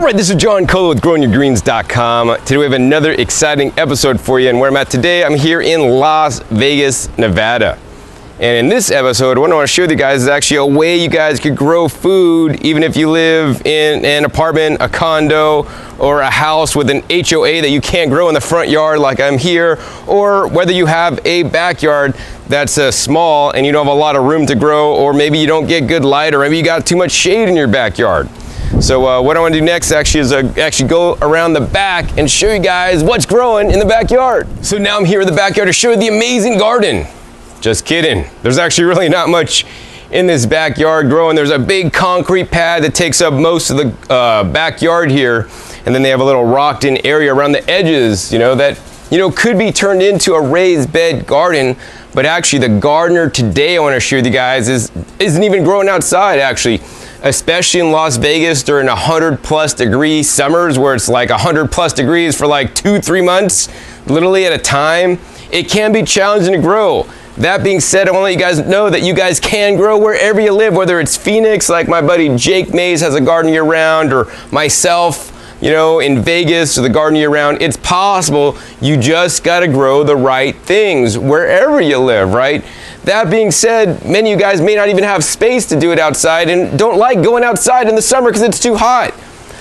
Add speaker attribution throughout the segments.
Speaker 1: Alright, this is John Colo with growingyourgreens.com. Today we have another exciting episode for you, and where I'm at today, I'm here in Las Vegas, Nevada. And in this episode, what I want to show you guys is actually a way you guys could grow food even if you live in an apartment, a condo, or a house with an HOA that you can't grow in the front yard like I'm here, or whether you have a backyard that's small and you don't have a lot of room to grow, or maybe you don't get good light, or maybe you got too much shade in your backyard. So what I want to do next actually is actually go around the back and show you guys what's growing in the backyard. So now I'm here in the backyard to show you the amazing garden. Just kidding. There's actually really not much in this backyard growing. There's a big concrete pad that takes up most of the backyard here, and then they have a little rocked in area around the edges, that could be turned into a raised bed garden. But actually the gardener today I want to share with you guys isn't even growing outside, actually. Especially in Las Vegas during 100+ degree summers where it's like 100+ degrees for like 2-3 months, literally at a time. It can be challenging to grow. That being said, I want to let you guys know that you guys can grow wherever you live, whether it's Phoenix, like my buddy Jake Mays has a garden year round, or myself, in Vegas, or the garden year round. It's possible. You just got to grow the right things wherever you live, right? That being said, many of you guys may not even have space to do it outside and don't like going outside in the summer because it's too hot.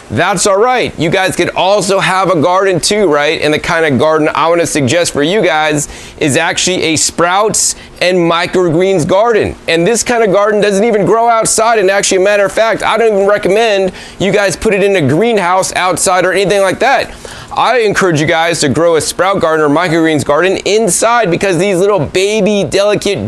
Speaker 1: That's all right. You guys could also have a garden too, right? And the kind of garden I want to suggest for you guys is actually a sprouts and microgreens garden. And this kind of garden doesn't even grow outside. And actually, a matter of fact, I don't even recommend you guys put it in a greenhouse outside or anything like that. I encourage you guys to grow a sprout garden or microgreens garden inside, because these little baby, delicate,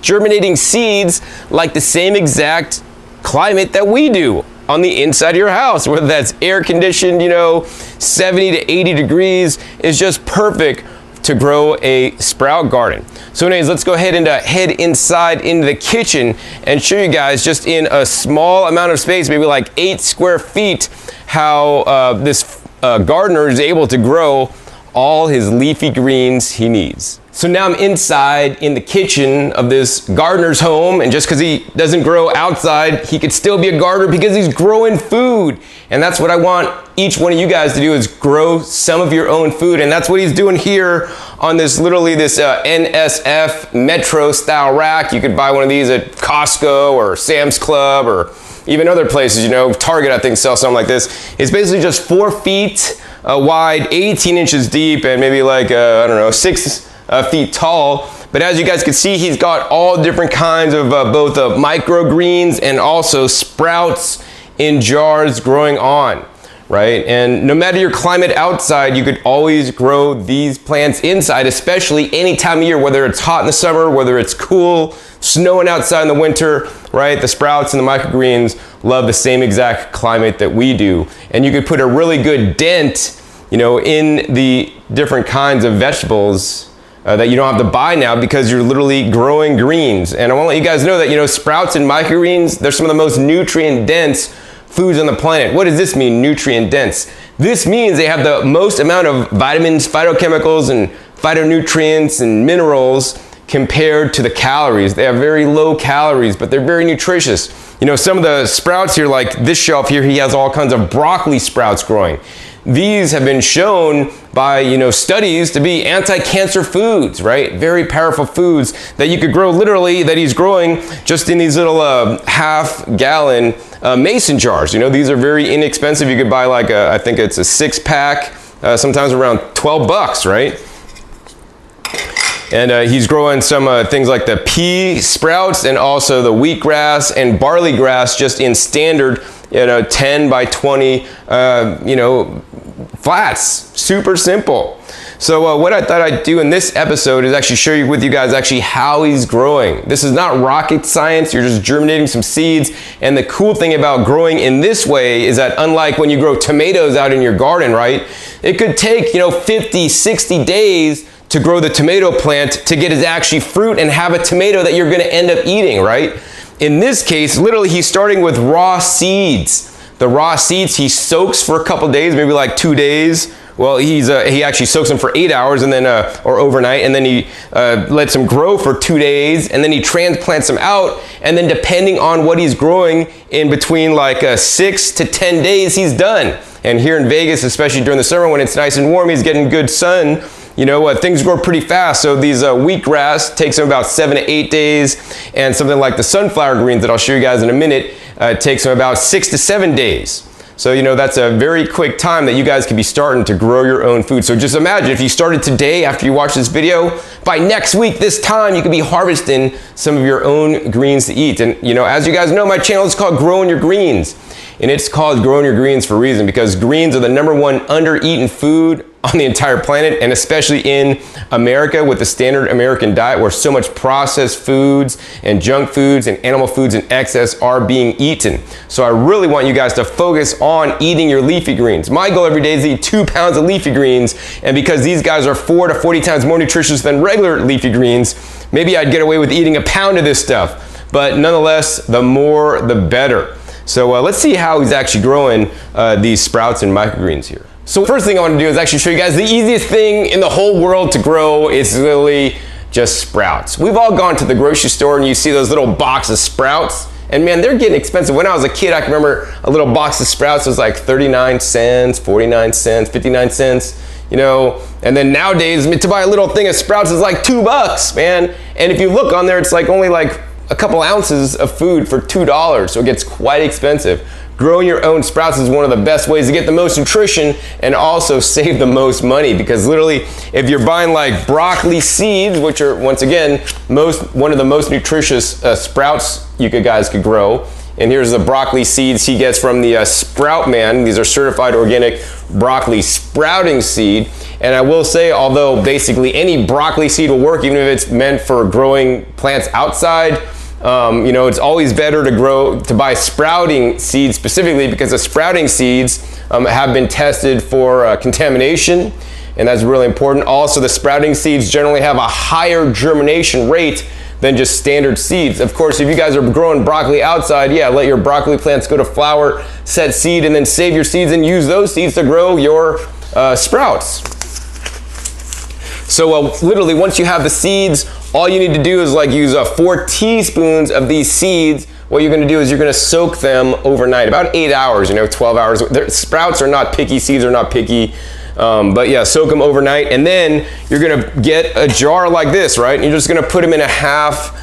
Speaker 1: germinating seeds like the same exact climate that we do on the inside of your house, whether that's air conditioned, 70 to 80 degrees is just perfect to grow a sprout garden. So anyways, let's go ahead and head inside into the kitchen and show you guys just in a small amount of space, maybe like 8 square feet, how this gardener is able to grow all his leafy greens he needs. So now I'm inside in the kitchen of this gardener's home, and just because he doesn't grow outside, he could still be a gardener because he's growing food. And that's what I want each one of you guys to do, is grow some of your own food. And that's what he's doing here on this, literally this NSF Metro style rack. You could buy one of these at Costco or Sam's Club or even other places, Target I think sells something like this. It's basically just 4 feet wide, 18 inches deep, and maybe like, 6 feet tall. But as you guys can see, he's got all different kinds of both microgreens and also sprouts in jars growing on, right? And no matter your climate outside, you could always grow these plants inside, especially any time of year, whether it's hot in the summer, whether it's cool, snowing outside in the winter, right? The sprouts and the microgreens love the same exact climate that we do. And you could put a really good dent, in the different kinds of vegetables that you don't have to buy now, because you're literally growing greens. And I want to let you guys know that, sprouts and microgreens, they're some of the most nutrient dense foods on the planet. What does this mean, nutrient dense? This means they have the most amount of vitamins, phytochemicals, and phytonutrients and minerals compared to the calories. They have very low calories, but they're very nutritious. Some of the sprouts here, like this shelf here, he has all kinds of broccoli sprouts growing. These have been shown by, studies to be anti-cancer foods, right? Very powerful foods that you could grow, literally, that he's growing just in these little half-gallon mason jars. These are very inexpensive. You could buy like I think it's a 6-pack, sometimes around $12, right? And he's growing some things like the pea sprouts and also the wheatgrass and barley grass just in standard 10 by 20 flats. Super simple. So what I thought I'd do in this episode is actually share with you guys actually how he's growing. This is not rocket science. You're just germinating some seeds. And the cool thing about growing in this way is that, unlike when you grow tomatoes out in your garden, right? It could take 50, 60 days to grow the tomato plant to get it actually fruit and have a tomato that you're going to end up eating, right? In this case, literally, he's starting with raw seeds. The raw seeds he soaks for a couple days, maybe like 2 days, Well, he actually soaks them for 8 hours and then or overnight, and then he lets them grow for 2 days, and then he transplants them out, and then depending on what he's growing, in between like 6 to 10 days, he's done. And here in Vegas, especially during the summer when it's nice and warm, he's getting good sun. You know, things grow pretty fast. So these wheatgrass takes them about 7 to 8 days, and something like the sunflower greens that I'll show you guys in a minute takes them about 6 to 7 days. So, you know, that's a very quick time that you guys could be starting to grow your own food. So just imagine if you started today after you watch this video, by next week, this time, you could be harvesting some of your own greens to eat. And, you know, as you guys know, my channel is called Growing Your Greens. And it's called Growing Your Greens for a reason, because greens are the #1 under-eaten food on the entire planet, and especially in America with the standard American diet, where so much processed foods and junk foods and animal foods in excess are being eaten. So I really want you guys to focus on eating your leafy greens. My goal every day is to eat 2 pounds of leafy greens, and because these guys are 4 to 40 times more nutritious than regular leafy greens, maybe I'd get away with eating a pound of this stuff. But nonetheless, the more the better. So let's see how he's actually growing these sprouts and microgreens here. So first thing I want to do is actually show you guys the easiest thing in the whole world to grow is literally just sprouts. We've all gone to the grocery store and you see those little boxes of sprouts, and man, they're getting expensive. When I was a kid, I can remember a little box of sprouts was like 39 cents, 49 cents, 59 cents, you know, and then nowadays to buy a little thing of sprouts is like $2, man. And if you look on there, it's like only like a couple ounces of food for $2, so it gets quite expensive. Growing your own sprouts is one of the best ways to get the most nutrition and also save the most money, because literally if you're buying like broccoli seeds, which are once again one of the most nutritious sprouts you guys could grow, and here's the broccoli seeds he gets from the Sprout Man. These are certified organic broccoli sprouting seed. And I will say, although basically any broccoli seed will work, even if it's meant for growing plants outside, you know, it's always better to buy sprouting seeds specifically, because the sprouting seeds have been tested for contamination, and that's really important. Also, the sprouting seeds generally have a higher germination rate than just standard seeds. Of course, if you guys are growing broccoli outside, yeah, let your broccoli plants go to flower, set seed, and then save your seeds and use those seeds to grow your sprouts. So literally, once you have the seeds, all you need to do is like use 4 teaspoons of these seeds. What you're gonna do is you're gonna soak them overnight, about 8 hours, you know, 12 hours. Sprouts are not picky, seeds are not picky. But yeah, soak them overnight, and then you're gonna get a jar like this, right? And you're just gonna put them in a half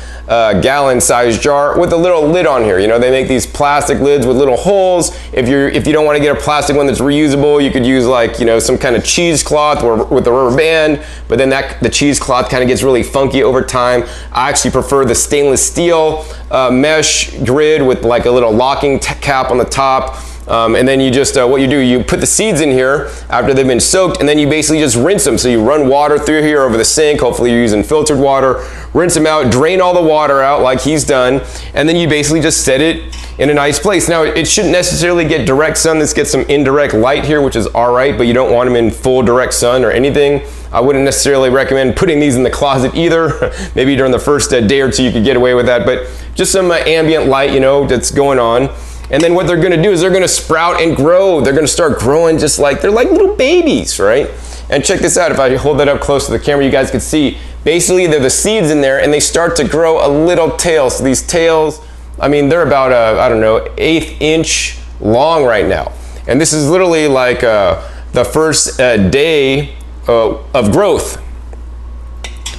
Speaker 1: gallon size jar with a little lid on here. You know, they make these plastic lids with little holes. If you don't want to get a plastic one that's reusable, you could use like, you know, some kind of cheesecloth or with a rubber band, but then the cheesecloth kind of gets really funky over time. I actually prefer the stainless steel mesh grid with like a little locking cap on the top. And then you just, what you do, you put the seeds in here after they've been soaked, and then you basically just rinse them. So you run water through here over the sink, hopefully you're using filtered water, rinse them out, drain all the water out like he's done, and then you basically just set it in a nice place. Now, it shouldn't necessarily get direct sun. This gets some indirect light here, which is all right, but you don't want them in full direct sun or anything. I wouldn't necessarily recommend putting these in the closet either. Maybe during the first day or two you could get away with that, but just some ambient light, you know, that's going on. And then what they're gonna do is they're gonna sprout and grow. They're gonna start growing just like, they're like little babies, right? And check this out, if I hold that up close to the camera, you guys can see, basically they're the seeds in there and they start to grow a little tail. So these tails, I mean, they're about, I don't know, 1/8 inch long right now. And this is literally like the first day of growth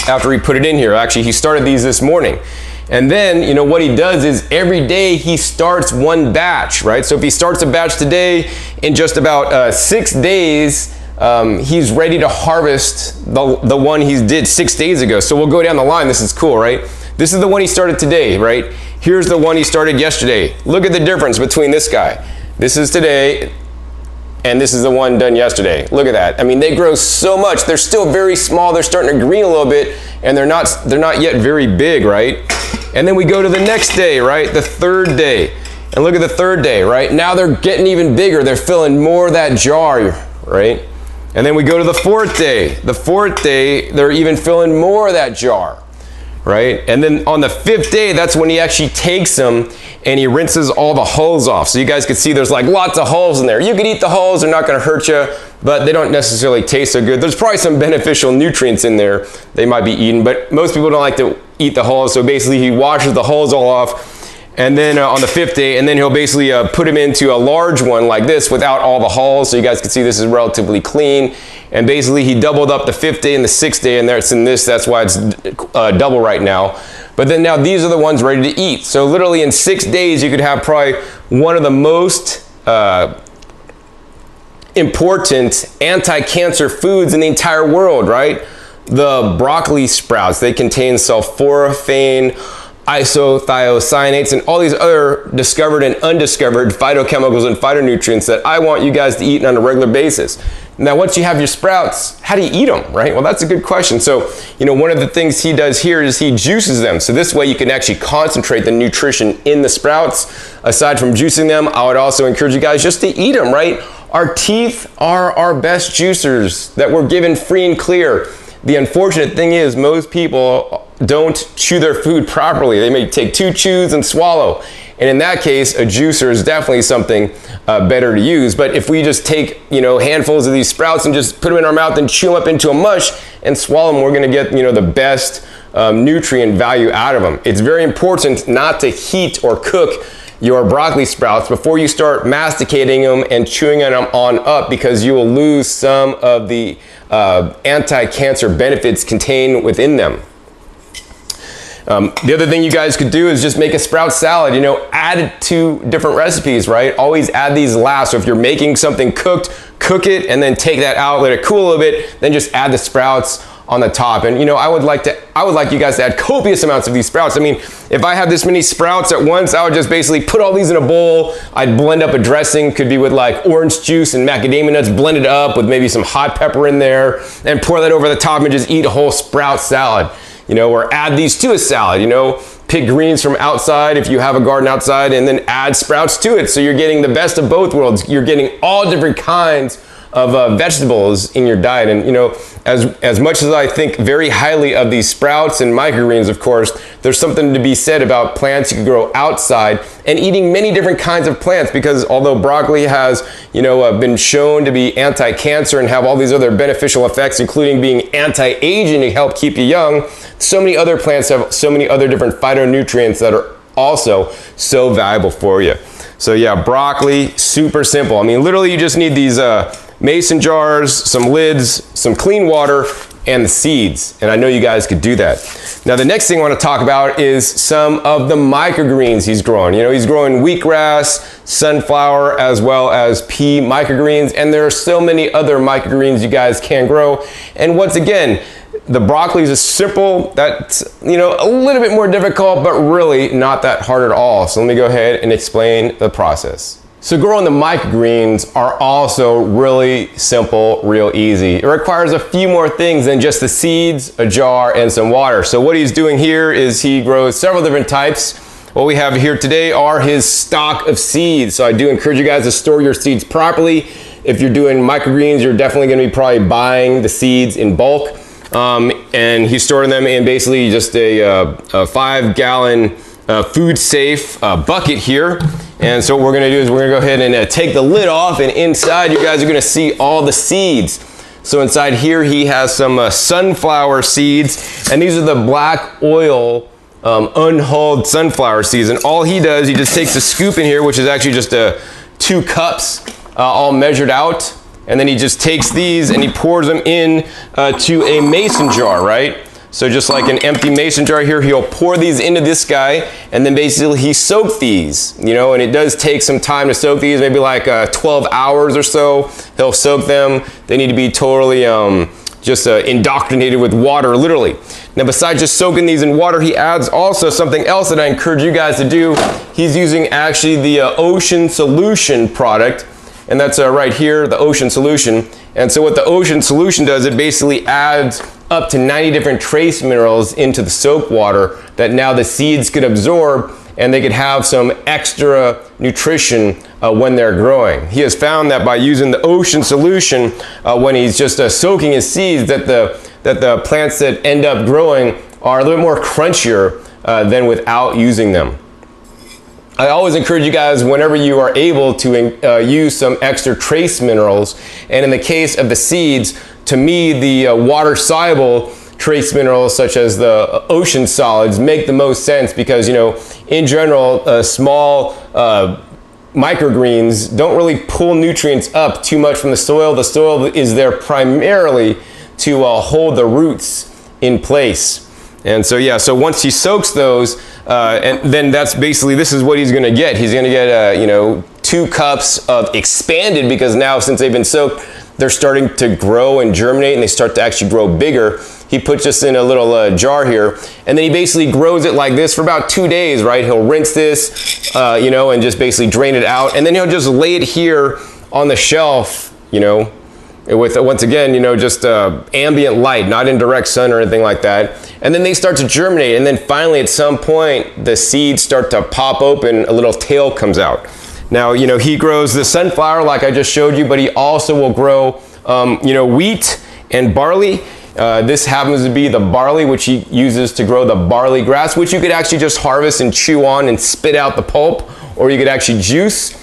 Speaker 1: after he put it in here. Actually, he started these this morning. And then, you know, what he does is every day he starts one batch, right? So if he starts a batch today, in just about 6 days, he's ready to harvest the one he did 6 days ago. So we'll go down the line. This is cool, right? This is the one he started today, right? Here's the one he started yesterday. Look at the difference between this guy. This is today, and this is the one done yesterday. Look at that. I mean, they grow so much. They're still very small. They're starting to green a little bit, and they're not yet very big, right? And then we go to the next day, right? The third day. And look at the third day, right? Now they're getting even bigger. They're filling more of that jar, right? And then we go to the fourth day. The fourth day, they're even filling more of that jar. right? And then on the 5th day, that's when he actually takes them and he rinses all the hulls off. So you guys can see there's like lots of hulls in there. You could eat the hulls, they're not gonna hurt you, but they don't necessarily taste so good. There's probably some beneficial nutrients in there they might be eaten, but most people don't like to eat the hulls. So basically he washes the hulls all off, and then on the 5th day, and then he'll basically put them into a large one like this without all the hulls. So you guys can see this is relatively clean. And basically he doubled up the 5th day and the 6th day, and it's in this, that's why it's double right now. But then now these are the ones ready to eat. So literally in 6 days, you could have probably one of the most important anti-cancer foods in the entire world, right? The broccoli sprouts, they contain sulforaphane, isothiocyanates, and all these other discovered and undiscovered phytochemicals and phytonutrients that I want you guys to eat on a regular basis. Now, once you have your sprouts, how do you eat them, right? Well, that's a good question. So, you know, one of the things he does here is he juices them. So this way you can actually concentrate the nutrition in the sprouts. Aside from juicing them, I would also encourage you guys just to eat them, right? Our teeth are our best juicers that we're given free and clear. The unfortunate thing is most people don't chew their food properly. They may take 2 chews and swallow. And in that case, a juicer is definitely something better to use. But if we just take, you know, handfuls of these sprouts and just put them in our mouth and chew them up into a mush and swallow them, we're gonna get, you know, the best nutrient value out of them. It's very important not to heat or cook your broccoli sprouts before you start masticating them and chewing them on up, because you will lose some of the anti-cancer benefits contained within them. The other thing you guys could do is just make a sprout salad, you know, add it to different recipes, right? Always add these last. So if you're making something cooked, cook it and then take that out, let it cool a little bit, then just add the sprouts on the top. And you know, I would like you guys to add copious amounts of these sprouts. I mean, if I have this many sprouts at once, I would just basically put all these in a bowl. I'd blend up a dressing, could be with like orange juice and macadamia nuts, blend it up with maybe some hot pepper in there, and pour that over the top and just eat a whole sprout salad. You know, or add these to a salad, you know, pick greens from outside if you have a garden outside, and then add sprouts to it. So you're getting the best of both worlds. You're getting all different kinds of vegetables in your diet. And you know, as much as I think very highly of these sprouts and microgreens, of course, there's something to be said about plants you can grow outside and eating many different kinds of plants, because although broccoli has, you know, been shown to be anti-cancer and have all these other beneficial effects, including being anti-aging to help keep you young, so many other plants have so many other different phytonutrients that are also so valuable for you. So yeah, broccoli, super simple. I mean, literally you just need these mason jars, some lids, some clean water, and the seeds. And I know you guys could do that. Now the next thing I want to talk about is some of the microgreens he's growing. You know, he's growing wheatgrass, sunflower, as well as pea microgreens, and there are so many other microgreens you guys can grow. And once again, the broccoli is simple, that's, you know, a little bit more difficult, but really not that hard at all. So let me go ahead and explain the process. So growing the microgreens are also really simple, real easy. It requires a few more things than just the seeds, a jar, and some water. So what he's doing here is he grows several different types. What we have here today are his stock of seeds. So I do encourage you guys to store your seeds properly. If you're doing microgreens, you're definitely gonna be probably buying the seeds in bulk. And he's storing them in basically just a 5-gallon food safe bucket here. And so what we're gonna do is we're gonna go ahead and take the lid off, and inside you guys are gonna see all the seeds. So inside here he has some sunflower seeds, and these are the black oil unhulled sunflower seeds. And all he does, he just takes a scoop in here, which is actually just 2 cups all measured out, and then he just takes these and he pours them in to a mason jar, right? So just like an empty mason jar here, he'll pour these into this guy, and then basically he soaks these, you know, and it does take some time to soak these, maybe like 12 hours or so. He'll soak them. They need to be totally just indoctrinated with water, literally. Now, besides just soaking these in water, he adds also something else that I encourage you guys to do. He's using actually the Ocean Solution product, and that's right here, the Ocean Solution. And so what the Ocean Solution does, it basically adds up to 90 different trace minerals into the soap water that now the seeds could absorb, and they could have some extra nutrition when they're growing. He has found that by using the Ocean Solution, when he's just soaking his seeds, that the plants that end up growing are a little bit more crunchier than without using them. I always encourage you guys, whenever you are able, to use some extra trace minerals. And in the case of the seeds, to me, the water-soluble trace minerals such as the ocean solids make the most sense because, you know, in general, small microgreens don't really pull nutrients up too much from the soil. The soil is there primarily to hold the roots in place. And so, yeah, so once he soaks those, and then that's basically, this is what he's going to get. He's going to get, you know, 2 cups of expanded, because now since they've been soaked, they're starting to grow and germinate, and they start to actually grow bigger. He puts this in a little jar here, and then he basically grows it like this for about 2 days, right? He'll rinse this, you know, and just basically drain it out, and then he'll just lay it here on the shelf, you know, with, once again, you know, just ambient light, not in direct sun or anything like that. And then they start to germinate, and then finally at some point the seeds start to pop open, a little tail comes out. Now, you know, he grows the sunflower like I just showed you, but he also will grow, you know, wheat and barley. This happens to be the barley, which he uses to grow the barley grass, which you could actually just harvest and chew on and spit out the pulp, or you could actually juice.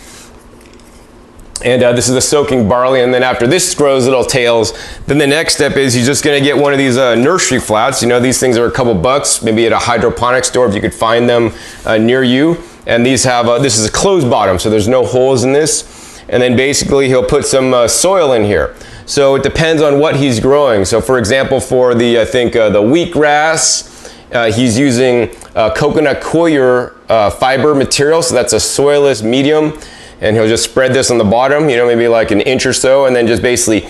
Speaker 1: And this is the soaking barley, and then after this grows little tails, then the next step is he's just going to get one of these nursery flats. You know, these things are a couple bucks, maybe at a hydroponic store if you could find them near you. And these have, this is a closed bottom, so there's no holes in this. And then basically he'll put some soil in here. So it depends on what he's growing. So for example, for the, I think the wheatgrass, he's using coconut coir fiber material, so that's a soilless medium. And he'll just spread this on the bottom, you know, maybe like an inch or so, and then just basically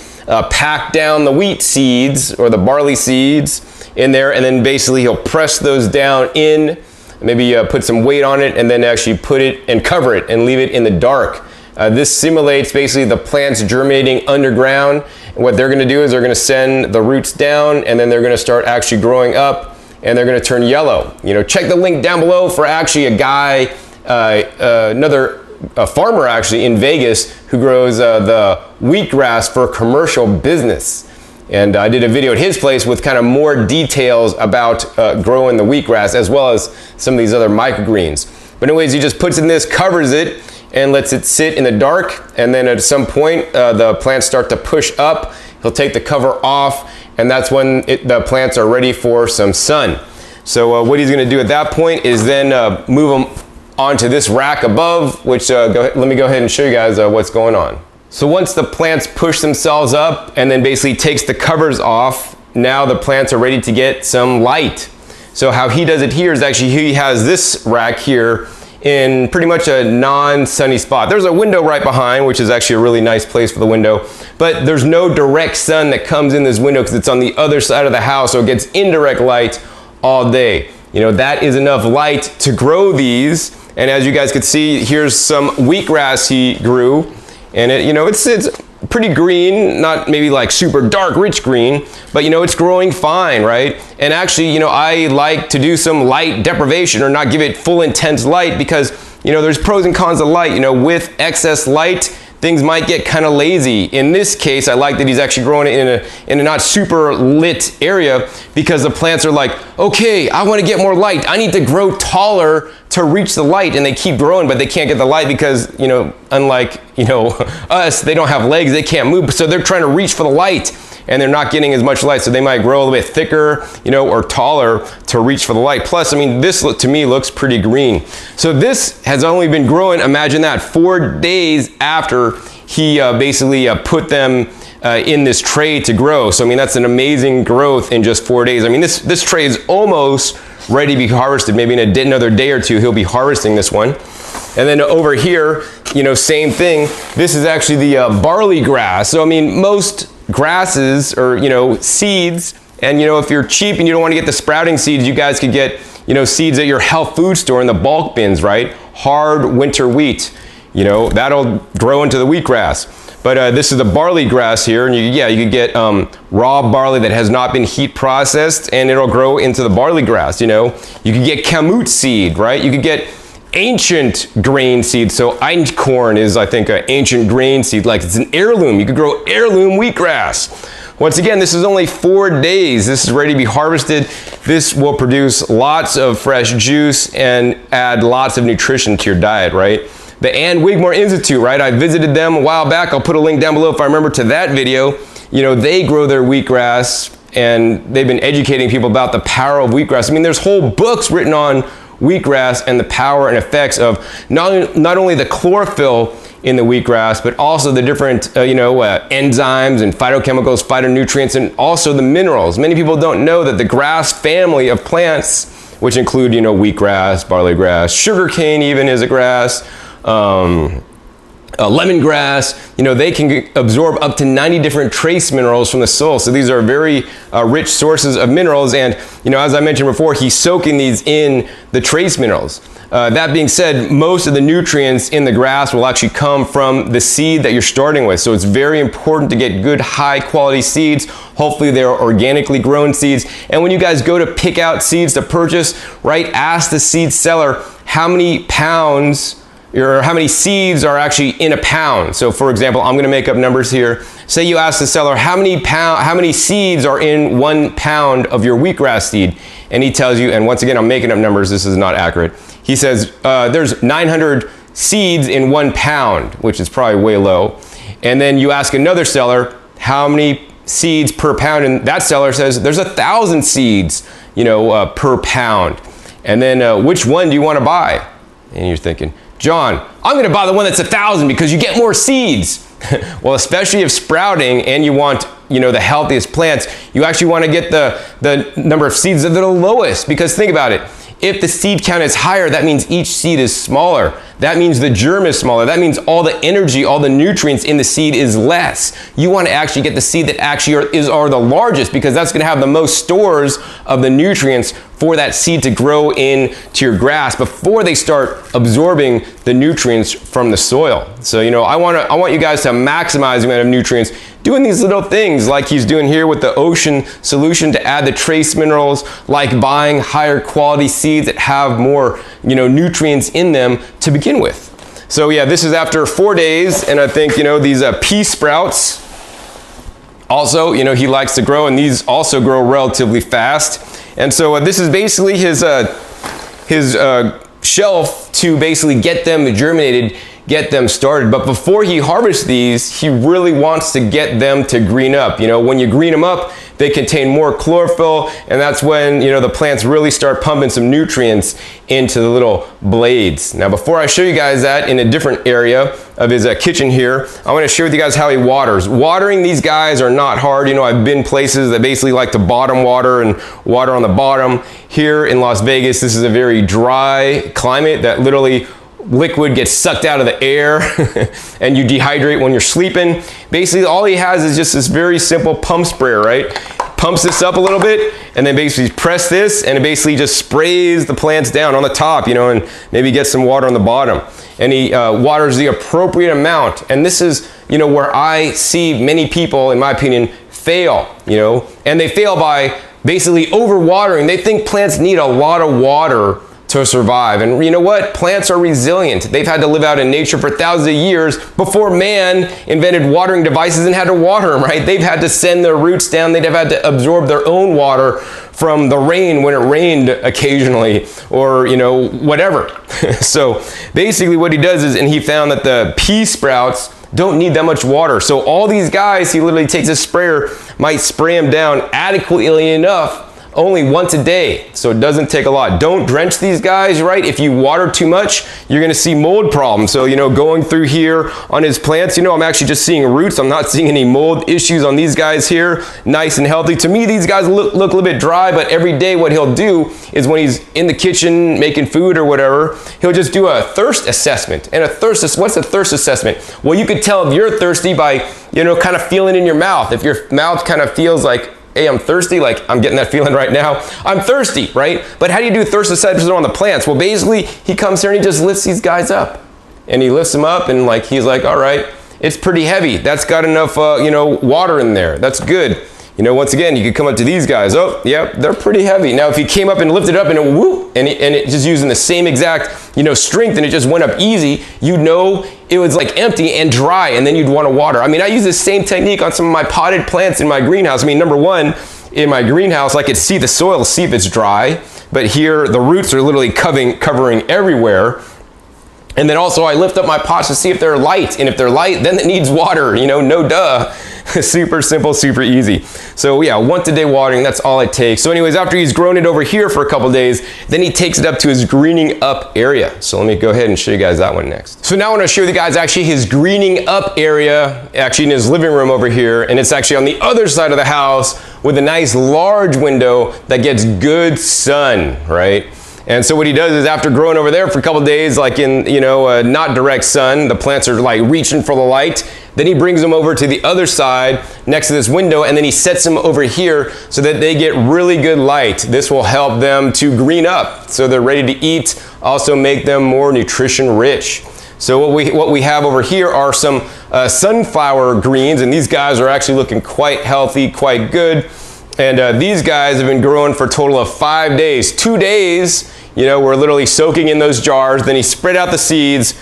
Speaker 1: pack down the wheat seeds or the barley seeds in there, and then basically he'll press those down in, maybe put some weight on it, and then actually put it and cover it and leave it in the dark. This simulates basically the plants germinating underground. And what they're going to do is they're going to send the roots down, and then they're going to start actually growing up, and they're going to turn yellow. You know, check the link down below for actually a guy, a farmer actually in Vegas who grows the wheatgrass for commercial business. And I did a video at his place with kind of more details about growing the wheatgrass, as well as some of these other microgreens. But anyways, he just puts in this, covers it, and lets it sit in the dark. And then at some point, the plants start to push up. He'll take the cover off, and that's when the plants are ready for some sun. So what he's going to do at that point is then move them onto this rack above, which let me go ahead and show you guys what's going on. So once the plants push themselves up and then basically takes the covers off, now the plants are ready to get some light. So how he does it here is actually he has this rack here in pretty much a non-sunny spot. There's a window right behind, which is actually a really nice place for the window, but there's no direct sun that comes in this window because it's on the other side of the house, so it gets indirect light all day. You know, that is enough light to grow these. And as you guys could see, here's some wheatgrass he grew, and it, you know, it's pretty green, not maybe like super dark rich green, but you know, it's growing fine, right? And actually, you know, I like to do some light deprivation or not give it full intense light, because you know, there's pros and cons of light. You know, with excess light, things might get kind of lazy. In this case, I like that he's actually growing it in a not super lit area, because the plants are like, okay, I want to get more light. I need to grow taller to reach the light, and they keep growing, but they can't get the light because, you know, unlike, you know, us, they don't have legs, they can't move, so they're trying to reach for the light, and they're not getting as much light, so they might grow a little bit thicker, you know, or taller to reach for the light. Plus, I mean, this to me looks pretty green. So this has only been growing, imagine that, 4 days after he basically put them in this tray to grow. So I mean, that's an amazing growth in just 4 days. I mean, this tray is almost ready to be harvested. Maybe in another day or two, he'll be harvesting this one. And then over here, you know, same thing. This is actually the barley grass. So I mean, most grasses or, you know, seeds, and you know, if you're cheap and you don't want to get the sprouting seeds, you guys could get, you know, seeds at your health food store in the bulk bins, right? Hard winter wheat, you know, that'll grow into the wheatgrass. But this is the barley grass here, and you could get raw barley that has not been heat processed, and it'll grow into the barley grass. You know, you could get kamut seed, right? You could get ancient grain seed. So einkorn is, I think, an ancient grain seed, like it's an heirloom. You could grow heirloom wheatgrass. Once again, this is only 4 days. This is ready to be harvested. This will produce lots of fresh juice and add lots of nutrition to your diet, right? The Ann Wigmore Institute, right? I visited them a while back. I'll put a link down below if I remember to that video. You know, they grow their wheatgrass and they've been educating people about the power of wheatgrass. I mean, there's whole books written on wheatgrass and the power and effects of not only the chlorophyll in the wheatgrass, but also the different enzymes and phytochemicals, phytonutrients, and also the minerals. Many people don't know that the grass family of plants, which include, wheatgrass, barley grass, sugarcane even is a grass, lemongrass, they can absorb up to 90 different trace minerals from the soil. So these are very rich sources of minerals. And, as I mentioned before, he's soaking these in the trace minerals. That being said, most of the nutrients in the grass will actually come from the seed that you're starting with. So it's very important to get good, high quality seeds. Hopefully they're organically grown seeds. And when you guys go to pick out seeds to purchase, right, ask the seed seller how many pounds or how many seeds are actually in a pound. So for example, I'm gonna make up numbers here. Say you ask the seller how many seeds are in 1 pound of your wheatgrass seed, and he tells you, and once again, I'm making up numbers, this is not accurate. He says there's 900 seeds in 1 pound, which is probably way low. And then you ask another seller how many seeds per pound, and that seller says there's 1,000 seeds, per pound. And then which one do you want to buy? And you're thinking, John, I'm going to buy the one that's 1,000 because you get more seeds. Well, especially if sprouting and you want, the healthiest plants, you actually want to get the number of seeds that are the lowest, because think about it. If the seed count is higher, that means each seed is smaller. That means the germ is smaller. That means all the energy, all the nutrients in the seed is less. You want to actually get the seed that actually are the largest, because that's going to have the most stores of the nutrients for that seed to grow into your grass before they start absorbing the nutrients from the soil. So, I want you guys to maximize the amount of nutrients doing these little things like he's doing here with the ocean solution to add the trace minerals, like buying higher quality seeds that have more, nutrients in them to begin with. So yeah, this is after 4 days, and I think, these pea sprouts also, he likes to grow, and these also grow relatively fast. And so this is basically his shelf to basically get them germinated, get them started. But before he harvests these, he really wants to get them to green up. When you green them up, they contain more chlorophyll, and that's when, the plants really start pumping some nutrients into the little blades. Now, before I show you guys that in a different area of his kitchen here, I want to share with you guys how he waters. Watering these guys are not hard. I've been places that basically like to bottom water and water on the bottom. Here in Las Vegas, this is a very dry climate that literally liquid gets sucked out of the air and you dehydrate when you're sleeping. Basically, all he has is just this very simple pump sprayer, right? Pumps this up a little bit and then basically press this, and it basically just sprays the plants down on the top, and maybe get some water on the bottom. And he waters the appropriate amount. And this is, where I see many people, in my opinion, fail, and they fail by basically overwatering. They think plants need a lot of water to survive. And you know what? Plants are resilient. They've had to live out in nature for thousands of years before man invented watering devices and had to water them, right? They've had to send their roots down. They'd have had to absorb their own water from the rain when it rained occasionally, or, whatever. So basically what he does is, and he found that the pea sprouts don't need that much water. So all these guys, he literally takes a sprayer, might spray them down adequately enough, only once a day, so it doesn't take a lot. Don't drench these guys, right? If you water too much, you're gonna see mold problems. So, going through here on his plants, I'm actually just seeing roots. I'm not seeing any mold issues on these guys here. Nice and healthy. To me, these guys look a little bit dry, but every day what he'll do is when he's in the kitchen making food or whatever, he'll just do a thirst assessment. And what's a thirst assessment? Well, you could tell if you're thirsty by, kind of feeling in your mouth. If your mouth kind of feels like, hey, I'm thirsty, like I'm getting that feeling right now. I'm thirsty, right? But how do you do thirst assessment on the plants? Well, basically, he comes here and he just lifts these guys up. And he lifts them up, and he's like, all right, it's pretty heavy. That's got enough, water in there. That's good. Once again, you could come up to these guys. Oh, yeah, they're pretty heavy. Now, if he came up and lifted up and it whoop, and it just using the same exact, strength, and it just went up easy, it was like empty and dry, and then you'd want to water. I mean, I use the same technique on some of my potted plants in my greenhouse. I mean, number one, in my greenhouse, I could see the soil, see if it's dry, but here the roots are literally covering everywhere. And then also I lift up my pots to see if they're light, and if they're light, then it needs water, you know, no duh. Super simple, super easy. So yeah, once a day watering, that's all it takes. So anyways, after he's grown it over here for a couple days, then he takes it up to his greening up area. So let me go ahead and show you guys that one next. So now I want to show you guys actually his greening up area, actually in his living room over here, and it's actually on the other side of the house with a nice large window that gets good sun, right? And so what he does is after growing over there for a couple days, like in, you know, not direct sun, the plants are like reaching for the light, then he brings them over to the other side next to this window, and then he sets them over here so that they get really good light. This will help them to green up so they're ready to eat, also make them more nutrition rich. So what we have over here are some sunflower greens, and these guys are actually looking quite healthy, quite good. And these guys have been growing for a total of 5 days. 2 days, you know, we're literally soaking in those jars. Then he spread out the seeds,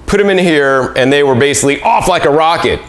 Speaker 1: put them in here, and they were basically off like a rocket.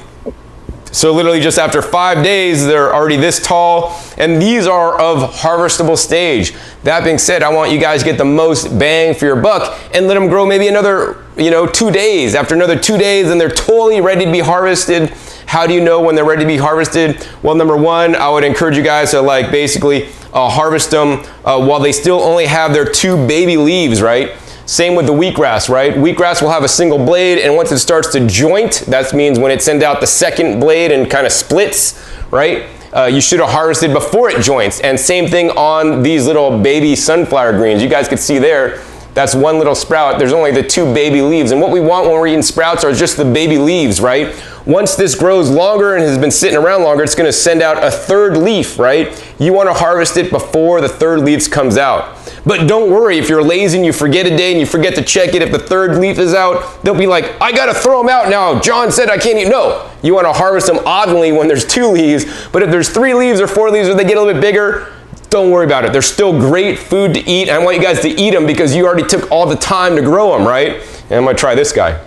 Speaker 1: So literally just after 5 days, they're already this tall, and these are of harvestable stage. That being said, I want you guys to get the most bang for your buck and let them grow maybe another, you know, 2 days. After another 2 days, then they're totally ready to be harvested. How do you know when they're ready to be harvested? Well, number one, I would encourage you guys to like basically harvest them while they still only have their 2 baby leaves, right? Same with the wheatgrass, right? Wheatgrass will have a single blade, and once it starts to joint, that means when it sends out the second blade and kind of splits, right? You should have harvested before it joints. And same thing on these little baby sunflower greens. You guys could see there, that's one little sprout. There's only the 2 baby leaves. And what we want when we're eating sprouts are just the baby leaves, right? Once this grows longer and has been sitting around longer, it's gonna send out a 3rd leaf, right? You wanna harvest it before the 3rd leaf comes out. But don't worry, if you're lazy and you forget a day and you forget to check it, if the 3rd leaf is out, they'll be like, I gotta throw them out now. John said I can't eat. No, you wanna harvest them oddly when there's 2 leaves, but if there's 3 leaves or 4 leaves or they get a little bit bigger, don't worry about it. They're still great food to eat. I want you guys to eat them because you already took all the time to grow them, right? And I'm gonna try this guy.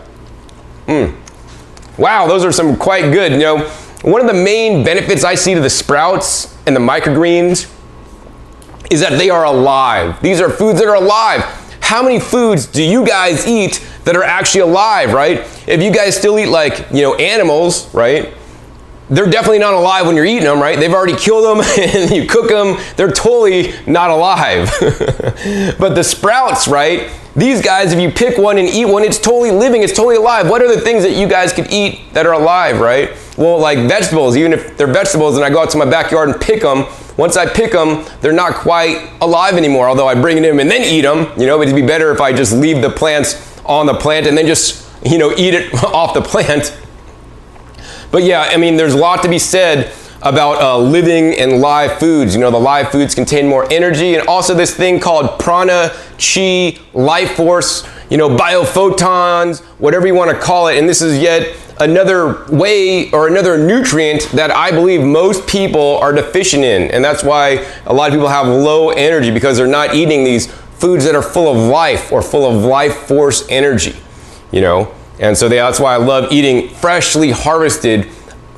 Speaker 1: Wow, those are some quite good. You know, one of the main benefits I see to the sprouts and the microgreens is that they are alive. These are foods that are alive. How many foods do you guys eat that are actually alive, right? If you guys still eat like, you know, animals, right? They're definitely not alive when you're eating them, right? They've already killed them and you cook them. They're totally not alive. But the sprouts, right? These guys, if you pick one and eat one, it's totally living, it's totally alive. What are the things that you guys could eat that are alive, right? Well, like vegetables, even if they're vegetables and I go out to my backyard and pick them, once I pick them, they're not quite alive anymore, although I bring them and then eat them. You know, it'd be better if I just leave the plants on the plant and then just, you know, eat it off the plant. But yeah, I mean, there's a lot to be said about living and live foods. You know, the live foods contain more energy, and also this thing called prana, chi, life force, you know, biophotons, whatever you want to call it. And this is yet another way or another nutrient that I believe most people are deficient in. And that's why a lot of people have low energy, because they're not eating these foods that are full of life or full of life force energy, you know. And so that's why I love eating freshly harvested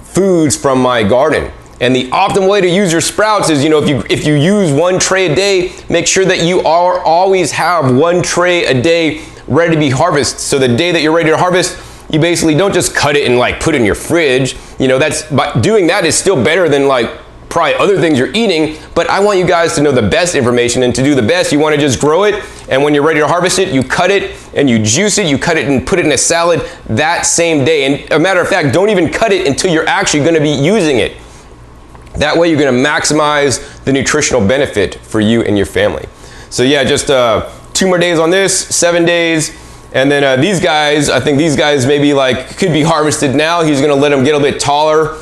Speaker 1: foods from my garden. And the optimal way to use your sprouts is, you know, if you use 1 tray a day, make sure that you always have 1 tray a day ready to be harvested. So the day that you're ready to harvest, you basically don't just cut it and like put it in your fridge. You know, but doing that is still better than like probably other things you're eating. But I want you guys to know the best information, and to do the best, you want to just grow it, and when you're ready to harvest it, you cut it and you juice it, you cut it and put it in a salad that same day. And a matter of fact, don't even cut it until you're actually going to be using it. That way you're going to maximize the nutritional benefit for you and your family. So yeah, just 2 more days on this, 7 days. And then these guys, I think these guys maybe like could be harvested now. He's going to let them get a bit taller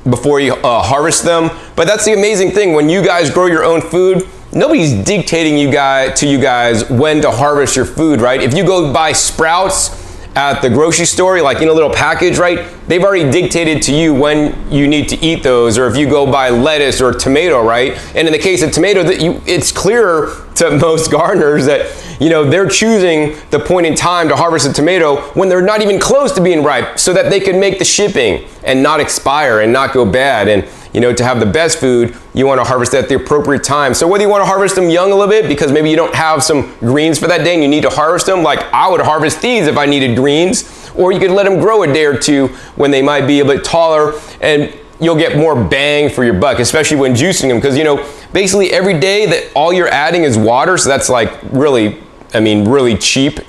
Speaker 1: before you harvest them. But that's the amazing thing. When you guys grow your own food, nobody's dictating to you guys when to harvest your food, right? If you go buy sprouts at the grocery store, like in a little package, right? They've already dictated to you when you need to eat those. Or if you go buy lettuce or tomato, right? And in the case of tomato, it's clearer to most gardeners that, you know, they're choosing the point in time to harvest a tomato when they're not even close to being ripe so that they can make the shipping and not expire and not go bad. And, you know, to have the best food, you want to harvest at the appropriate time. So whether you want to harvest them young a little bit because maybe you don't have some greens for that day and you need to harvest them, like I would harvest these if I needed greens, or you could let them grow a day or two when they might be a bit taller, and you'll get more bang for your buck, especially when juicing them, because, you know, basically every day that all you're adding is water, so that's like really, I mean, really cheap.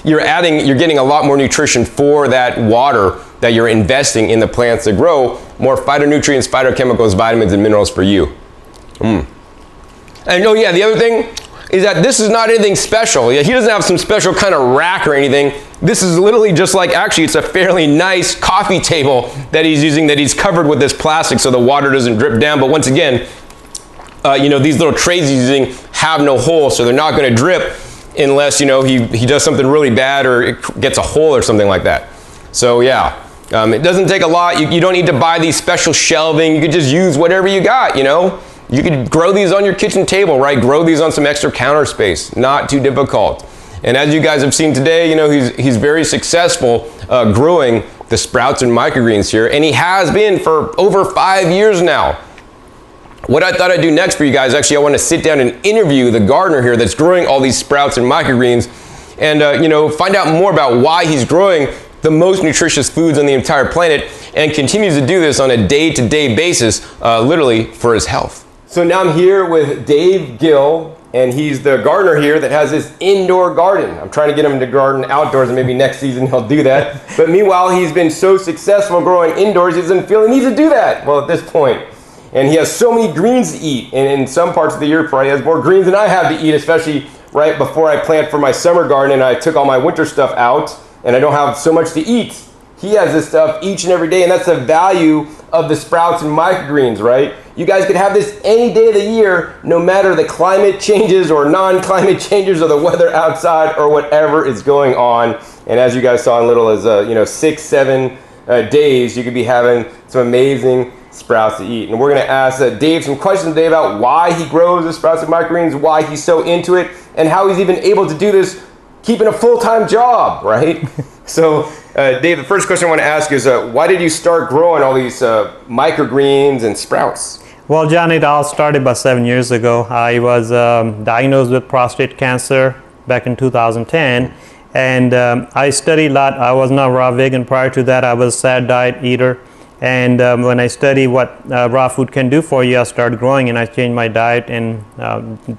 Speaker 1: You're getting a lot more nutrition for that water that you're investing in the plants to grow, more phytonutrients, phytochemicals, vitamins, and minerals for you. And oh yeah, the other thing is that this is not anything special. He doesn't have some special kind of rack or anything. This is literally just like, actually it's a fairly nice coffee table that he's using, that he's covered with this plastic so the water doesn't drip down. But once again, you know, these little trays he's using have no hole, so they're not going to drip unless, you know, he does something really bad or it gets a hole or something like that. So yeah, it doesn't take a lot. You don't need to buy these special shelving. You could just use whatever you got, you know. You could grow these on your kitchen table, right? Grow these on some extra counter space. Not too difficult. And as you guys have seen today, you know, he's very successful growing the sprouts and microgreens here, and he has been for over 5 years now. What I thought I'd do next for you guys, actually, I want to sit down and interview the gardener here that's growing all these sprouts and microgreens, and you know, find out more about why he's growing the most nutritious foods on the entire planet, and continues to do this on a day-to-day basis, literally for his health. So now I'm here with Dave Gill, and he's the gardener here that has this indoor garden. I'm trying to get him to garden outdoors, and maybe next season he'll do that. But meanwhile, he's been so successful growing indoors, he doesn't feel the need to do that. Well, at this point. And he has so many greens to eat, and in some parts of the year probably has more greens than I have to eat, especially right before I plant for my summer garden and I took all my winter stuff out and I don't have so much to eat. He has this stuff each and every day, and that's the value of the sprouts and microgreens, right? You guys could have this any day of the year, no matter the climate changes or non-climate changes or the weather outside or whatever is going on. And as you guys saw in little as, 6-7 days, you could be having some amazing sprouts to eat. And we're going to ask Dave some questions today about why he grows the sprouts and microgreens, why he's so into it, and how he's even able to do this keeping a full-time job, right? So, Dave, the first question I want to ask is, why did you start growing all these microgreens and sprouts?
Speaker 2: Well, John, it all started about 7 years ago. I was diagnosed with prostate cancer back in 2010, and I studied a lot. I was not raw vegan. Prior to that, I was a sad diet eater. And when I studied what raw food can do for you, I started growing, and I changed my diet. And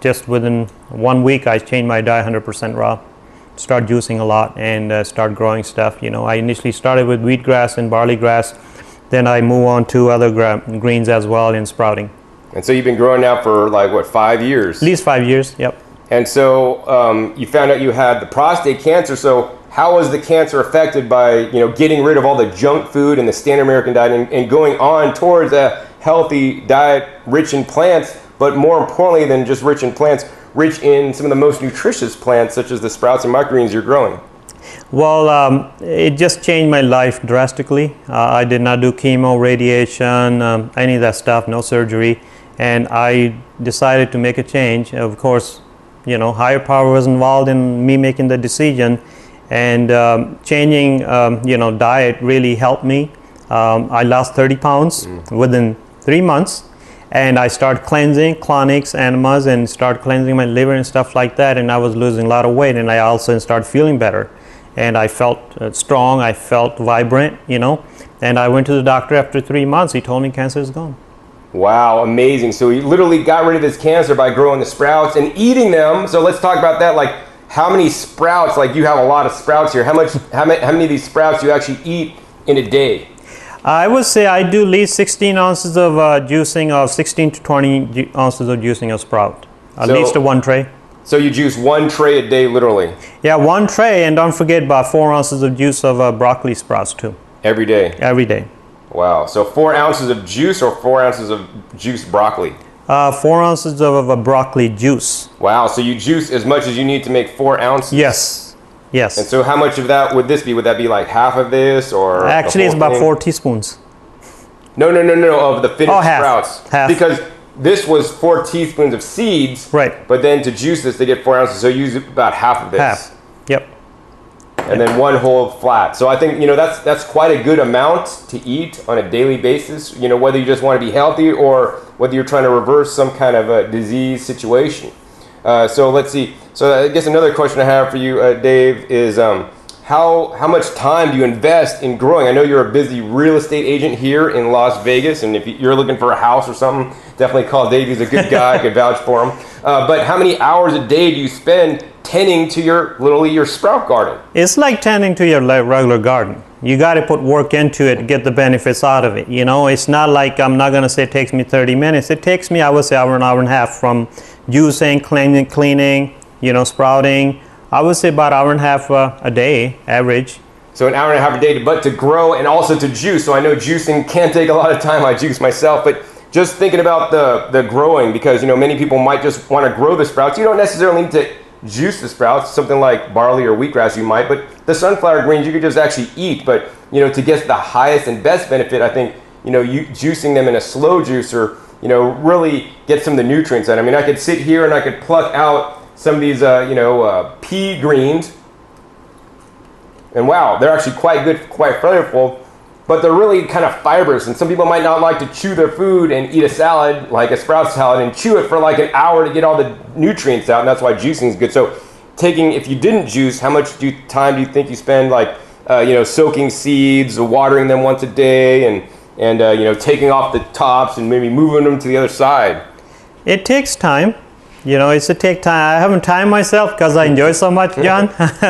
Speaker 2: just within 1 week, I changed my diet 100% raw. Start juicing a lot and start growing stuff. You know, I initially started with wheatgrass and barley grass. Then I move on to other greens as well in sprouting.
Speaker 1: And so you've been growing now for like, what, 5 years?
Speaker 2: At least 5 years, yep.
Speaker 1: And so you found out you had the prostate cancer. So how was the cancer affected by, getting rid of all the junk food and the standard American diet and going on towards a healthy diet rich in plants, but more importantly than just rich in plants, rich in some of the most nutritious plants such as the sprouts and microgreens you're growing?
Speaker 2: Well, it just changed my life drastically. I did not do chemo, radiation, any of that stuff, no surgery. And I decided to make a change. Of course, higher power was involved in me making the decision. And changing, diet really helped me. I lost 30 pounds within 3 months. And I started cleansing colonics, enemas, and started cleansing my liver and stuff like that. And I was losing a lot of weight, and I also started feeling better. And I felt strong, I felt vibrant, And I went to the doctor after 3 months. He told me cancer is gone.
Speaker 1: Wow, amazing. So he literally got rid of his cancer by growing the sprouts and eating them. So let's talk about that. Like, how many sprouts, like you have a lot of sprouts here. How many of these sprouts do you actually eat in a day?
Speaker 2: I would say I do at least 16 ounces of juicing, of 16 to 20 ounces of juicing of sprout. At least one tray.
Speaker 1: So you juice 1 tray a day, literally?
Speaker 2: Yeah, 1 tray, and don't forget about 4 ounces of juice of broccoli sprouts too.
Speaker 1: Every day?
Speaker 2: Every day.
Speaker 1: Wow, so 4 ounces of juice or 4 ounces of juiced broccoli?
Speaker 2: 4 ounces of broccoli juice.
Speaker 1: Wow, so you juice as much as you need to make 4 ounces?
Speaker 2: Yes. Yes.
Speaker 1: And so how much of that would this be? Would that be like half of this or?
Speaker 2: Actually, it's about 4 teaspoons.
Speaker 1: No, of the finished sprouts.
Speaker 2: Half.
Speaker 1: Because this was 4 teaspoons of seeds.
Speaker 2: Right.
Speaker 1: But then to juice this, they get 4 ounces. So use about half of this.
Speaker 2: Half. Yep.
Speaker 1: And then 1 whole flat. So I think, that's quite a good amount to eat on a daily basis, whether you just want to be healthy or whether you're trying to reverse some kind of a disease situation. So let's see. So I guess another question I have for you, Dave, is how much time do you invest in growing? I know you're a busy real estate agent here in Las Vegas, and if you're looking for a house or something, definitely call Dave. He's a good guy. I could vouch for him. But how many hours a day do you spend tending to your sprout garden?
Speaker 2: It's like tending to your regular garden. You got to put work into it to get the benefits out of it. It's not like, I'm not going to say it takes me 30 minutes. It takes me, I would say, an hour and a half from juicing, cleaning, sprouting. I would say about an hour and a half a day, average.
Speaker 1: So an hour and a half a day, but to grow and also to juice. So I know juicing can take a lot of time. I juice myself, but just thinking about the growing, because many people might just want to grow the sprouts. You don't necessarily need to juice the sprouts. Something like barley or wheatgrass you might, but the sunflower greens you could just actually eat. But to get the highest and best benefit, I think you juicing them in a slow juicer, really get some of the nutrients out. I mean, I could sit here and I could pluck out some of these pea greens, and wow, they're actually quite good, quite flavorful, but they're really kind of fibrous, and some people might not like to chew their food and eat a salad, like a sprout salad, and chew it for like an hour to get all the nutrients out, and that's why juicing is good. So if you didn't juice, how much time do you think you spend soaking seeds, watering them once a day, and taking off the tops and maybe moving them to the other side?
Speaker 2: It takes time. It's a take time. I haven't timed myself because I enjoy so much, John.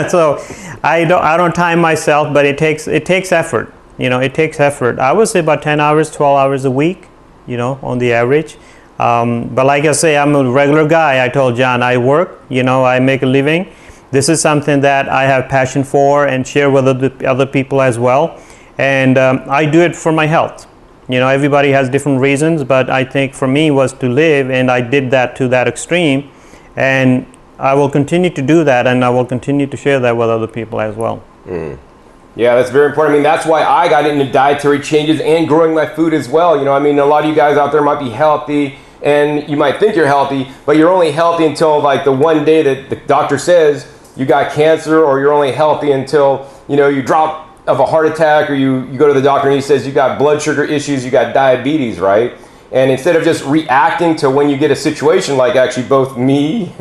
Speaker 2: So I don't time myself, but it takes effort. It takes effort. I would say about 10 hours, 12 hours a week, on the average. But like I say, I'm a regular guy. I told John, I work, I make a living. This is something that I have passion for and share with other people as well. And I do it for my health. Everybody has different reasons, but I think for me was to live, and I did that to that extreme, and I will continue to do that, and I will continue to share that with other people as well.
Speaker 1: Yeah, that's very important. I mean, that's why I got into dietary changes and growing my food as well. A lot of you guys out there might be healthy, and you might think you're healthy, but you're only healthy until like the one day that the doctor says you got cancer, or you're only healthy until you drop of a heart attack, or you go to the doctor and he says you got blood sugar issues, you got diabetes, right? And instead of just reacting to when you get a situation like actually both me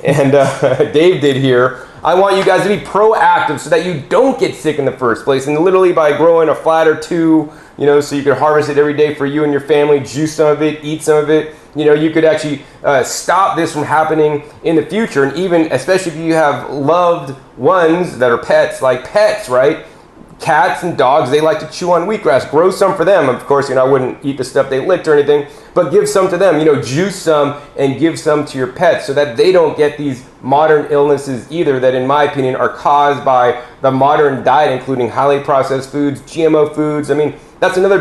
Speaker 1: and Dave did here, I want you guys to be proactive so that you don't get sick in the first place. And literally by growing a flat or two, so you can harvest it every day for you and your family, juice some of it, eat some of it, you could actually stop this from happening in the future. And even, especially if you have loved ones that are pets, right? Cats and dogs, they like to chew on wheatgrass. Grow some for them. Of course, I wouldn't eat the stuff they licked or anything, but give some to them. Juice some and give some to your pets so that they don't get these modern illnesses either that, in my opinion, are caused by the modern diet, including highly processed foods, GMO foods. I mean, that's another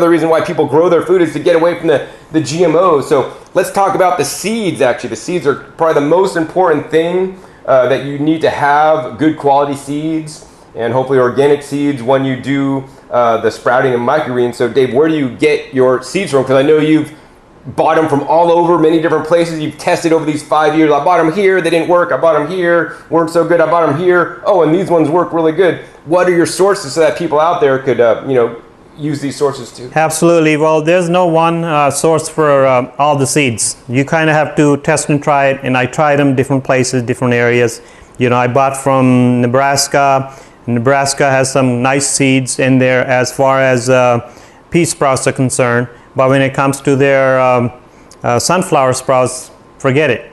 Speaker 1: reason why people grow their food, is to get away from the GMOs. So let's talk about the seeds, actually. The seeds are probably the most important thing that you need to have, good quality seeds, and hopefully organic seeds when you do the sprouting and microgreens. So Dave, where do you get your seeds from? Because I know you've bought them from all over, many different places. You've tested over these 5 years. I bought them here, they didn't work. I bought them here, weren't so good. I bought them here. Oh, and these ones work really good. What are your sources so that people out there could, use these sources too?
Speaker 2: Absolutely. Well, there's no one source for all the seeds. You kind of have to test and try it. And I tried them different places, different areas. I bought from Nebraska. Nebraska has some nice seeds in there as far as pea sprouts are concerned. But when it comes to their sunflower sprouts, forget it.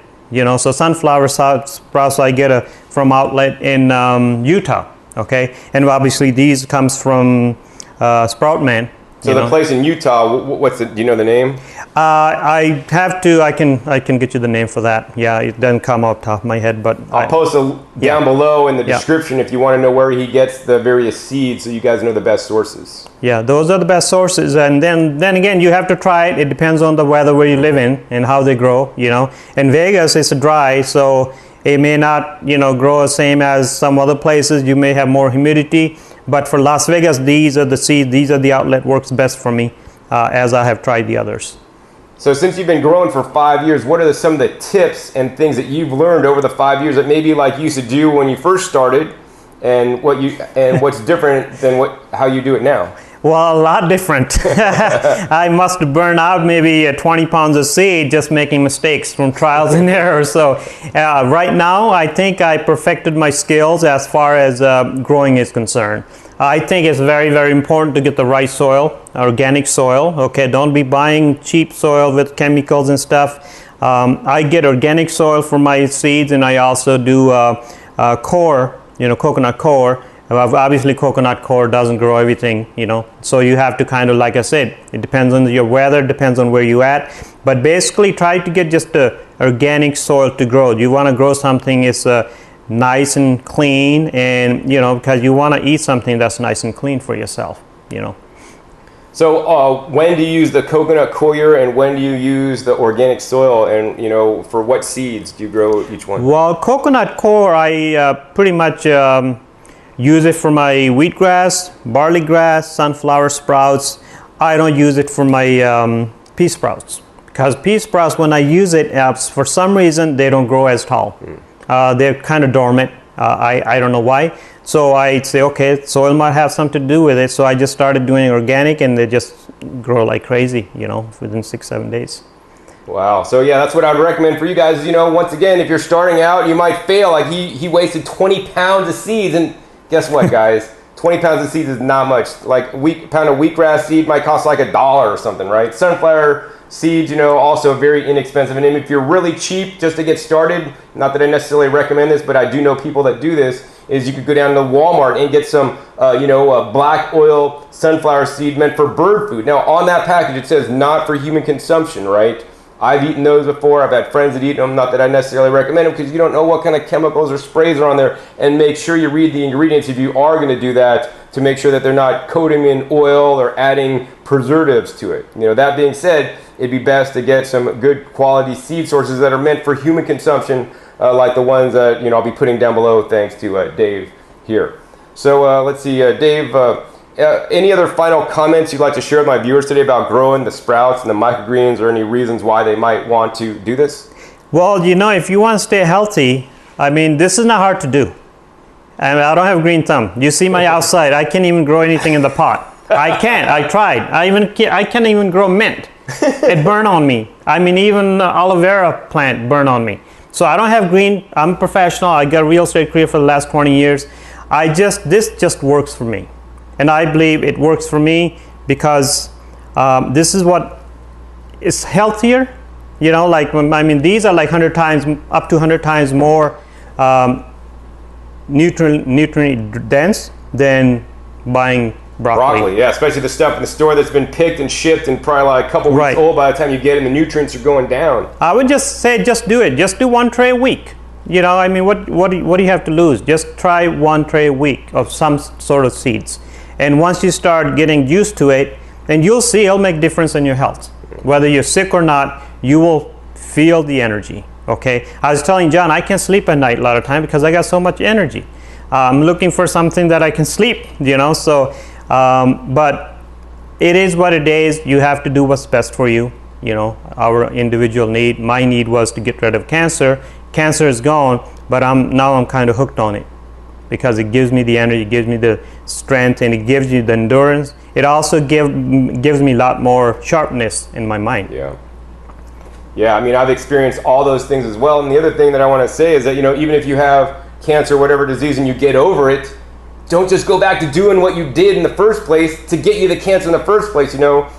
Speaker 2: So sunflower sprouts I get from outlet in Utah. Okay, and obviously these comes from Sproutman.
Speaker 1: So the place in Utah, do you know the name?
Speaker 2: I have to. I can get you the name for that. Yeah, it doesn't come off the top of my head, but
Speaker 1: I'll post down below in the description if you want to know where he gets the various seeds, so you guys know the best sources.
Speaker 2: Yeah, those are the best sources, and then again, you have to try it. It depends on the weather where you live in and how they grow. In Vegas it's dry, so it may not grow the same as some other places. You may have more humidity. But for Las Vegas, these are the seeds, these are the outlet works best for me, as I have tried the others.
Speaker 1: So since you've been growing for 5 years, what are some of the tips and things that you've learned over the 5 years that maybe like you used to do when you first started, and what's different than how you do it now?
Speaker 2: Well, a lot different. I must burn out maybe 20 pounds of seed just making mistakes from trials and errors. So right now, I think I perfected my skills as far as growing is concerned. I think it's very, very important to get the right soil, organic soil. Okay, don't be buying cheap soil with chemicals and stuff. I get organic soil for my seeds, and I also do coir, coconut coir. Obviously, coconut coir doesn't grow everything, so you have to kind of, like I said, it depends on your weather, depends on where you at. But basically, try to get just the organic soil to grow. You want to grow something is nice and clean, and because you want to eat something that's nice and clean for yourself.
Speaker 1: So when do you use the coconut coir, and when do you use the organic soil, and for what seeds do you grow each one?
Speaker 2: Well, coconut coir, I pretty much use it for my wheatgrass, barley grass, sunflower sprouts. I don't use it for my pea sprouts, because pea sprouts, when I use it, for some reason they don't grow as tall. They're kind of dormant. I don't know why. So I say, okay, soil might have something to do with it. So I just started doing organic, and they just grow like crazy, within 6-7 days.
Speaker 1: Wow. So yeah, that's what I'd recommend for you guys. Once again, if you're starting out, you might fail. Like he wasted 20 pounds of seeds, and guess what, guys? 20 pounds of seeds is not much. Like pound of wheatgrass seed might cost like $1 or something, right? Sunflower seeds, also very inexpensive. And if you're really cheap just to get started, not that I necessarily recommend this, but I do know people that do this, is you could go down to Walmart and get some, black oil sunflower seed meant for bird food. Now, on that package, it says not for human consumption, right? I've eaten those before. I've had friends that eat them. Not that I necessarily recommend them, because you don't know what kind of chemicals or sprays are on there. And make sure you read the ingredients if you are going to do that, to make sure that they're not coating in oil or adding preservatives to it. That being said, it'd be best to get some good quality seed sources that are meant for human consumption, like the ones that I'll be putting down below, thanks to Dave here. So let's see, Dave. Any other final comments you'd like to share with my viewers today about growing the sprouts and the microgreens, or any reasons why they might want to do this?
Speaker 2: Well, if you want to stay healthy, this is not hard to do. And I don't have green thumb. You see my outside, I can't even grow anything in the pot. I can't. I tried. I can't even grow mint. It burned on me. Even aloe vera plant burned on me. So I don't have green. I'm a professional. I got a real estate career for the last 20 years. This just works for me. And I believe it works for me because this is what is healthier. These are like 100 times, up to 100 times more nutrient dense than buying broccoli.
Speaker 1: Yeah, especially the stuff in the store that's been picked and shipped and probably like a couple weeks old by the time you get it, and the nutrients are going down.
Speaker 2: I would just say, just do it. Just do 1 tray a week. What do you have to lose? Just try 1 tray a week of some sort of seeds. And once you start getting used to it, then you'll see it'll make difference in your health. Whether you're sick or not, you will feel the energy. Okay, I was telling John, I can't sleep at night a lot of time because I got so much energy. I'm looking for something that I can sleep, So, but it is what it is. You have to do what's best for you. Our individual need. My need was to get rid of cancer. Cancer is gone, but now I'm kind of hooked on it, because it gives me the energy, it gives me the strength, and it gives you the endurance. It also gives me a lot more sharpness in my mind.
Speaker 1: Yeah, I've experienced all those things as well. And the other thing that I want to say is that, even if you have cancer, whatever disease, and you get over it, don't just go back to doing what you did in the first place to get you the cancer in the first place. Now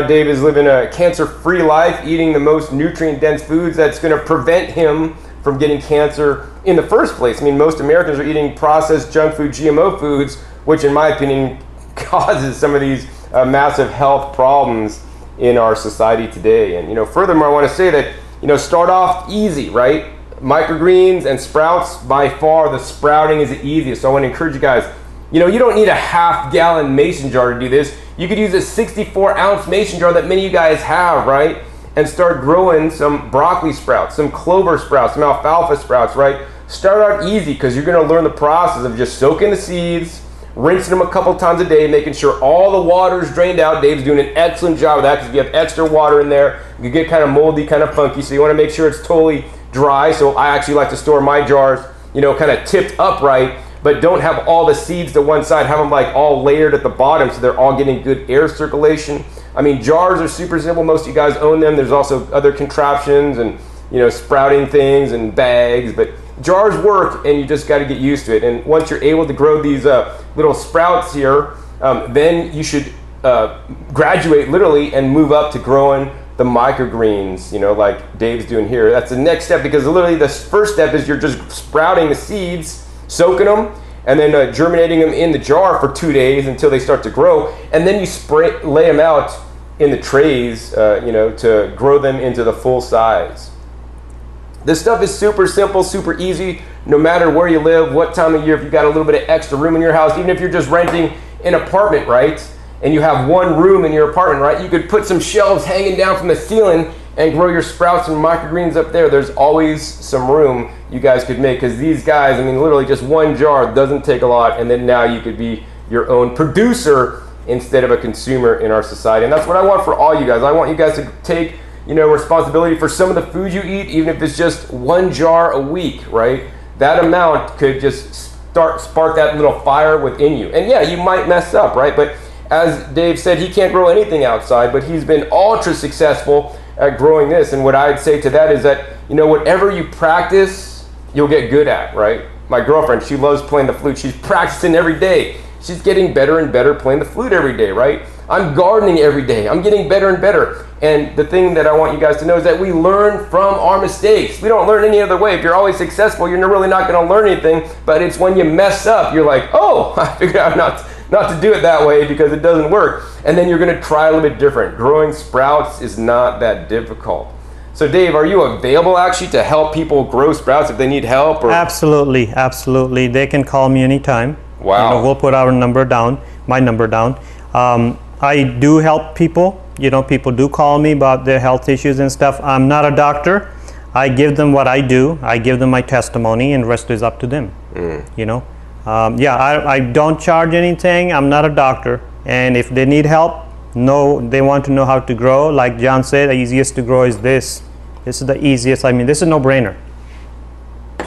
Speaker 1: Dave is living a cancer-free life, eating the most nutrient-dense foods that's going to prevent him from getting cancer in the first place. Most Americans are eating processed junk food, GMO foods, which in my opinion causes some of these massive health problems in our society today. And furthermore, I want to say that start off easy, right? Microgreens and sprouts, by far the sprouting is the easiest. So I want to encourage you guys, you don't need a half-gallon mason jar to do this. You could use a 64-ounce mason jar that many of you guys have, right? And start growing some broccoli sprouts, some clover sprouts, some alfalfa sprouts, right? Start out easy, because you're going to learn the process of just soaking the seeds, rinsing them a couple times a day, making sure all the water is drained out. Dave's doing an excellent job of that, because if you have extra water in there, you get kind of moldy, kind of funky. So you want to make sure it's totally dry. So I actually like to store my jars, you know, kind of tipped upright, but don't have all the seeds to one side, have them like all layered at the bottom so they're all getting good air circulation. I mean, jars are super simple. Most of you guys own them. There's also other contraptions and, you know, sprouting things and bags, but jars work, and you just got to get used to it. And once you're able to grow these little sprouts here, then you should graduate literally and move up to growing the microgreens, you know, like Dave's doing here. That's the next step, because literally the first step is you're just sprouting the seeds, soaking them, and then germinating them in the jar for 2 days until they start to grow, and then you lay them out in the trays, you know, to grow them into the full size. This stuff is super simple, super easy, no matter where you live, what time of year. If you've got a little bit of extra room in your house, even if you're just renting an apartment, right, and you have one room in your apartment, right, you could put some shelves hanging down from the ceiling and grow your sprouts and microgreens up there. There's always some room you guys could make, because these guys, I mean, literally just one jar doesn't take a lot, and then now you could be your own producer instead of a consumer in our society. And that's what I want for all you guys. I want you guys to take, you know, responsibility for some of the food you eat, even if it's just 1 jar a week, right? That amount could just spark that little fire within you. And yeah, you might mess up, right? But as Dave said, he can't grow anything outside, but he's been ultra successful at growing this. And what I'd say to that is that, you know, whatever you practice, you'll get good at, right? My girlfriend, she loves playing the flute. She's practicing every day. She's getting better and better playing the flute every day, right? I'm gardening every day. I'm getting better and better. And the thing that I want you guys to know is that we learn from our mistakes. We don't learn any other way. If you're always successful, you're really not going to learn anything. But it's when you mess up, you're like, oh, I figured out not to do it that way because it doesn't work. And then you're going to try a little bit different. Growing sprouts is not that difficult. So Dave, are you available actually to help people grow sprouts if they need help? Or?
Speaker 2: Absolutely, absolutely. They can call me anytime.
Speaker 1: Wow.
Speaker 2: You know, we'll put our number down, my number down. I do help people. You know, people do call me about their health issues and stuff. I'm not a doctor. I give them what I do. I give them my testimony, and the rest is up to them. You know, yeah, I don't charge anything. I'm not a doctor. And if they need help, they want to know how to grow. Like John said, the easiest to grow is this. This is the easiest. I mean, this is a no-brainer.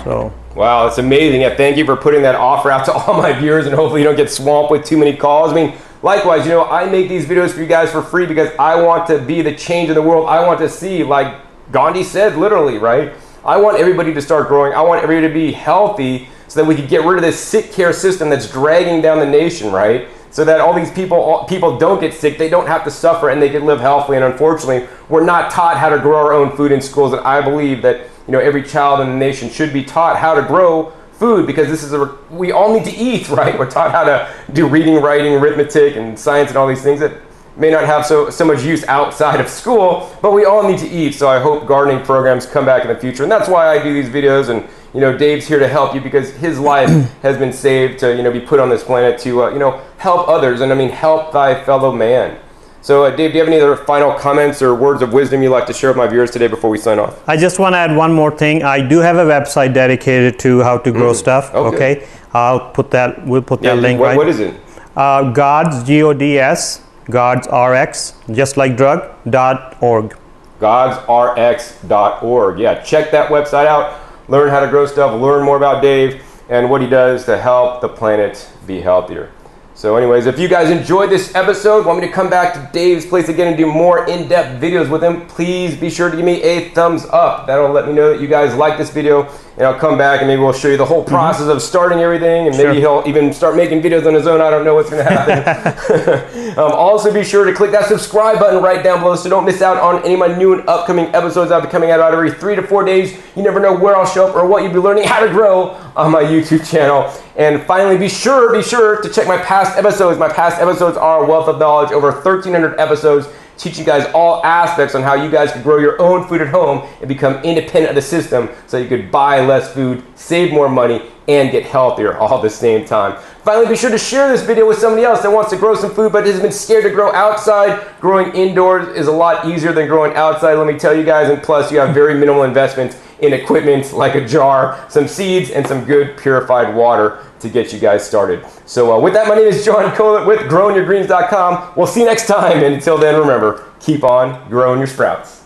Speaker 2: So.
Speaker 1: Wow, it's amazing. Yeah, thank you for putting that offer out to all my viewers, and hopefully you don't get swamped with too many calls. I mean, likewise, you know, I make these videos for you guys for free because I want to be the change in the world. I want to see, like Gandhi said, literally, right? I want everybody to start growing. I want everybody to be healthy so that we can get rid of this sick care system that's dragging down the nation, right? So that all these people don't get sick, they don't have to suffer, and they can live healthily. And unfortunately, we're not taught how to grow our own food in schools, and I believe that, you know, every child in the nation should be taught how to grow food, because this is we all need to eat, right? We're taught how to do reading, writing, arithmetic, and science, and all these things that may not have so much use outside of school, but we all need to eat. So I hope gardening programs come back in the future, and that's why I do these videos. And you know, Dave's here to help you because his life has been saved to, you know, be put on this planet to, you know, help others, and I mean, help thy fellow man. So Dave, do you have any other final comments or words of wisdom you'd like to share with my viewers today before we sign off?
Speaker 2: I just want to add one more thing. I do have a website dedicated to how to grow stuff. Okay. We'll put that link right.
Speaker 1: What is it?
Speaker 2: Gods, G-O-D-S, Gods RX, just like drug.org.
Speaker 1: godsrx.org. Yeah, check that website out. Learn how to grow stuff, learn more about Dave and what he does to help the planet be healthier. So anyways, if you guys enjoyed this episode, want me to come back to Dave's place again and do more in-depth videos with him, please be sure to give me a thumbs up. That'll let me know that you guys like this video, and I'll come back and maybe we'll show you the whole process of starting everything, and maybe he'll even start making videos on his own. I don't know what's going to happen. Also be sure to click that subscribe button right down below so don't miss out on any of my new and upcoming episodes. I'll be coming out every 3 to 4 days. You never know where I'll show up or what you'll be learning how to grow on my YouTube channel. And finally, be sure to check my past episodes. My past episodes are a wealth of knowledge, over 1,300 episodes, teaching you guys all aspects on how you guys can grow your own food at home and become independent of the system so you could buy less food, save more money, and get healthier all at the same time. Finally, be sure to share this video with somebody else that wants to grow some food but has been scared to grow outside. Growing indoors is a lot easier than growing outside, let me tell you guys, and plus you have very minimal investments in equipment like a jar, some seeds, and some good purified water to get you guys started. So with that, my name is John Colett with growingyourgreens.com. We'll see you next time, and until then, remember, keep on growing your sprouts.